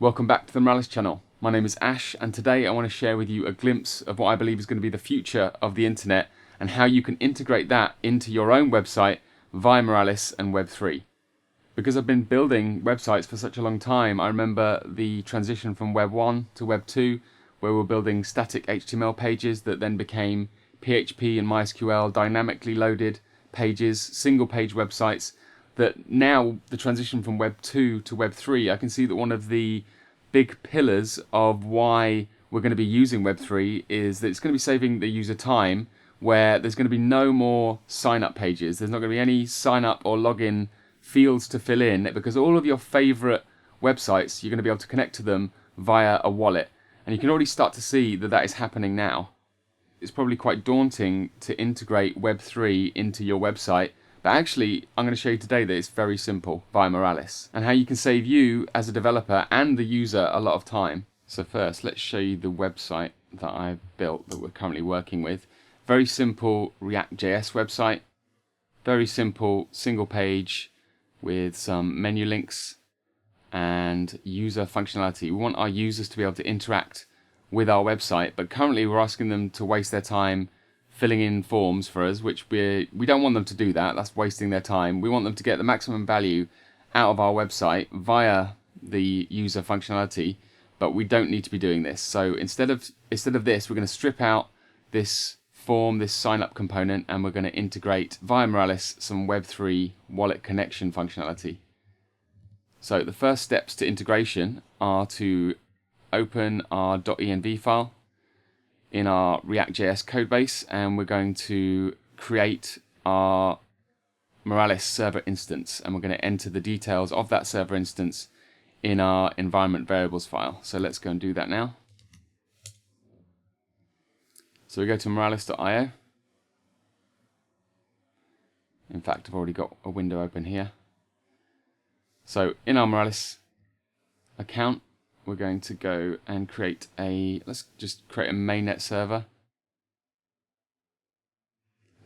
Welcome back to the Moralis channel. My name is Ash, and today I want to share with you a glimpse of what I believe is going to be the future of the internet and how you can integrate that into your own website via Moralis and Web3. Because I've been building websites for such a long time, I remember the transition from Web 1 to Web 2, where we were building static HTML pages that then became PHP and MySQL dynamically loaded pages, single page websites. That now the transition from Web 2 to Web 3, I can see that one of the big pillars of why we're going to be using Web 3 is that it's going to be saving the user time, where there's going to be no more sign up pages. There's not going to be any sign up or login fields to fill in, because all of your favorite websites, you're going to be able to connect to them via a wallet. And you can already start to see that that is happening now. It's probably quite daunting to integrate Web 3 into your website, but actually I'm going to show you today that it's very simple via Moralis, and how you can save you as a developer and the user a lot of time. So first, let's show you the website that I've built that we're currently working with. Very simple React.js website. Very simple single page with some menu links and user functionality. We want our users to be able to interact with our website, but currently we're asking them to waste their time filling in forms for us, which we don't want them to do that. That's wasting their time. We want them to get the maximum value out of our website via the user functionality, but we don't need to be doing this. So instead of this, we're going to strip out this form, this sign up component, and we're going to integrate via Moralis some Web3 wallet connection functionality. So the first steps to integration are to open our .env file in our React.js codebase, and we're going to create our Moralis server instance, and we're going to enter the details of that server instance in our environment variables file. So let's go and do that now. So we go to moralis.io. In fact, I've already got a window open here. So in our Moralis account, we're going to go and create let's just create a mainnet server.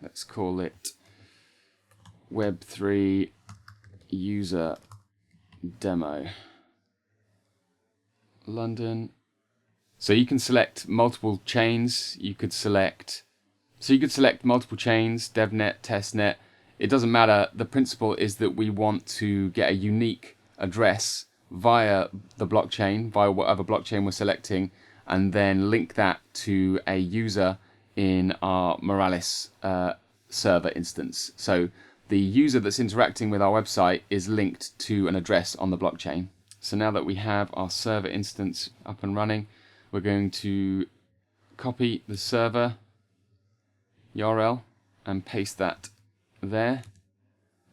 Let's call it Web3 user demo London. So you can select multiple chains. You could select multiple chains, devnet, testnet. It doesn't matter. The principle is that we want to get a unique address via the blockchain, via whatever blockchain we're selecting, and then link that to a user in our Moralis server instance. So the user that's interacting with our website is linked to an address on the blockchain. So now that we have our server instance up and running, we're going to copy the server URL and paste that there,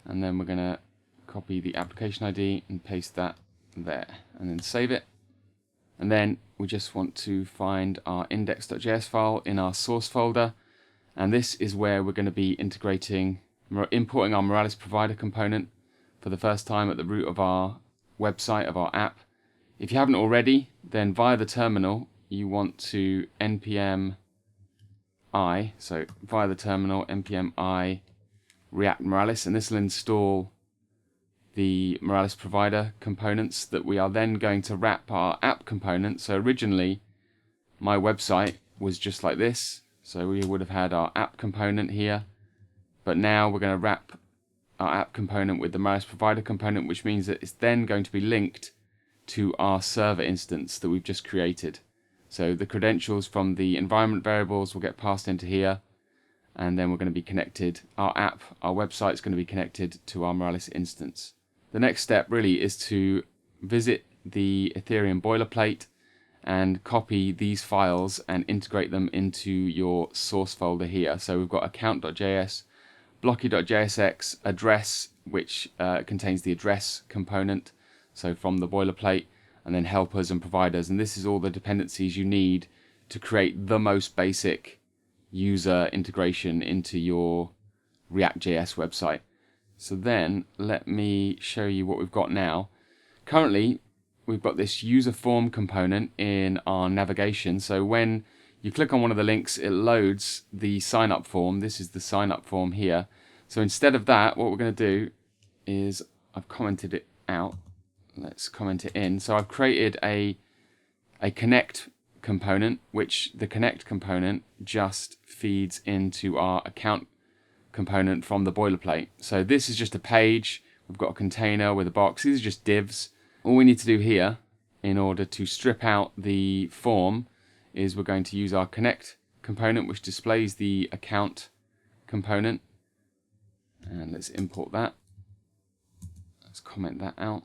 and then we're going to copy the application ID and paste that there, and then save it. And then we just want to find our index.js file in our source folder, and this is where we're going to be importing our Moralis provider component for the first time at the root of our website, of our app. If you haven't already, then via the terminal you want to npm I, so via the terminal npm I react Moralis, and this will install the Moralis provider components that we are then going to wrap our app component. So originally my website was just like this, so we would have had our app component here, but now we're going to wrap our app component with the Moralis provider component, which means that it's then going to be linked to our server instance that we've just created. So the credentials from the environment variables will get passed into here, and then we're going to be connected. Our app, our website is going to be connected to our Moralis instance. The next step really is to visit the Ethereum boilerplate and copy these files and integrate them into your source folder here. So we've got account.js, blocky.jsx, address, which contains the address component, so from the boilerplate, and then helpers and providers. And this is all the dependencies you need to create the most basic user integration into your React.js website. So then let me show you what we've got now. Currently, we've got this user form component in our navigation. So when you click on one of the links, it loads the sign up form. This is the sign up form here. So instead of that, what we're going to do is, I've commented it out. let's comment it in. So I've created a connect component, which the connect component just feeds into our account component from the boilerplate. So this is just a page. We've got a container with a box. These are just divs. All we need to do here in order to strip out the form is we're going to use our connect component, which displays the account component. And let's import that. Let's comment that out.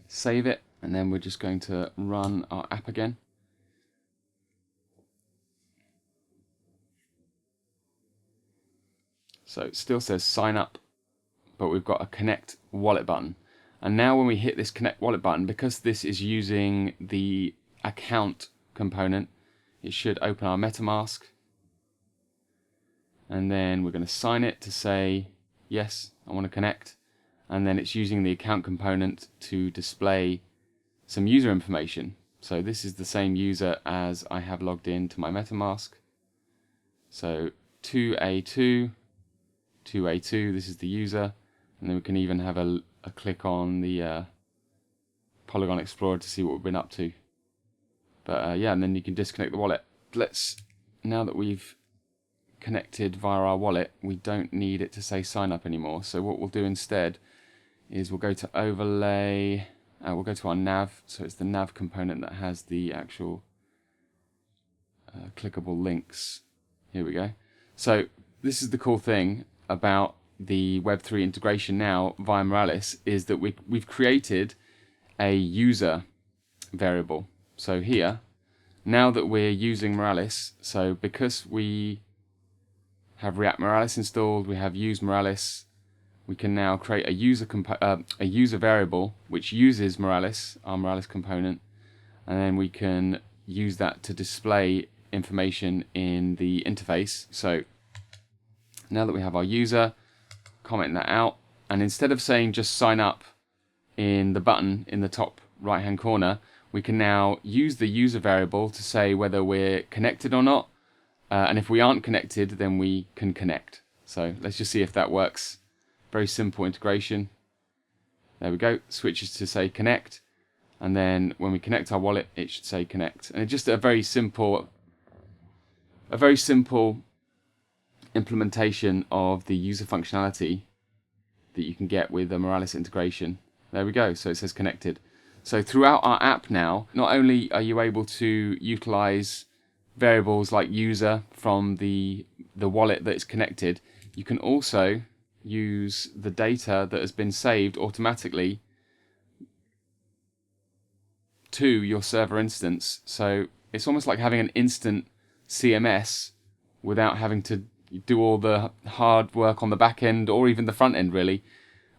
Save it. And then we're just going to run our app again. So it still says sign up, but we've got a connect wallet button. And now when we hit this connect wallet button, because this is using the account component, it should open our MetaMask. And then we're going to sign it to say, yes, I want to connect. And then it's using the account component to display some user information. So this is the same user as I have logged into my MetaMask. So 2A2, 2A2, this is the user. And then we can even have a click on the Polygon Explorer to see what we've been up to. But yeah, and then you can disconnect the wallet. Now that we've connected via our wallet, we don't need it to say sign up anymore. So what we'll do instead is we'll go to overlay, we'll go to our nav. So it's the nav component that has the actual clickable links. Here we go. So this is the cool thing about the Web3 integration now via Moralis, is that we've created a user variable. So here, now that we're using Moralis, so because we have React Moralis installed, we have use Moralis, we can now create a user variable which uses Moralis, our Moralis component, and then we can use that to display information in the interface. So now that we have our user, comment that out, and instead of saying just sign up in the button in the top right hand corner, we can now use the user variable to say whether we're connected or not, and if we aren't connected, then we can connect. So let's just see if that works. Very simple integration. There we go, switches to say connect, and then when we connect our wallet, it should say connect. And it's just a very simple implementation of the user functionality that you can get with the Moralis integration. There we go, so it says connected. So throughout our app now, not only are you able to utilize variables like user from the wallet that is connected, you can also use the data that has been saved automatically to your server instance. So it's almost like having an instant CMS without having to do all the hard work on the back end or even the front end really.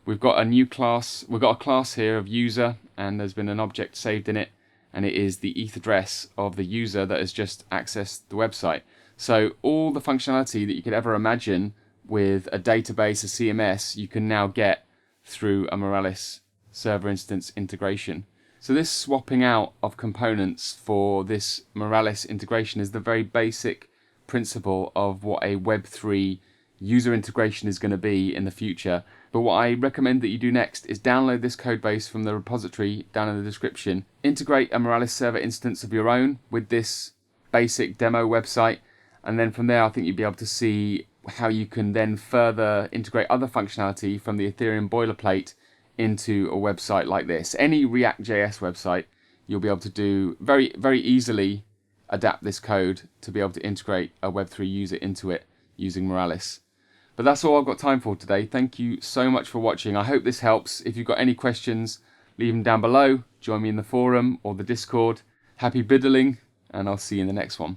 We've got a new class, we've got a class here of user, and there's been an object saved in it, and it is the ETH address of the user that has just accessed the website. So all the functionality that you could ever imagine with a database, a CMS, you can now get through a Moralis server instance integration. So this swapping out of components for this Moralis integration is the very basic principle of what a Web3 user integration is going to be in the future. But what I recommend that you do next is download this code base from the repository down in the description. Integrate a Moralis server instance of your own with this basic demo website, and then from there I think you'll be able to see how you can then further integrate other functionality from the Ethereum boilerplate into a website like this. Any React.js website, you'll be able to do very, very easily adapt this code to be able to integrate a Web3 user into it using Moralis. But that's all I've got time for today. Thank you so much for watching. I hope this helps. If you've got any questions, leave them down below. Join me in the forum or the Discord. Happy biddling, and I'll see you in the next one.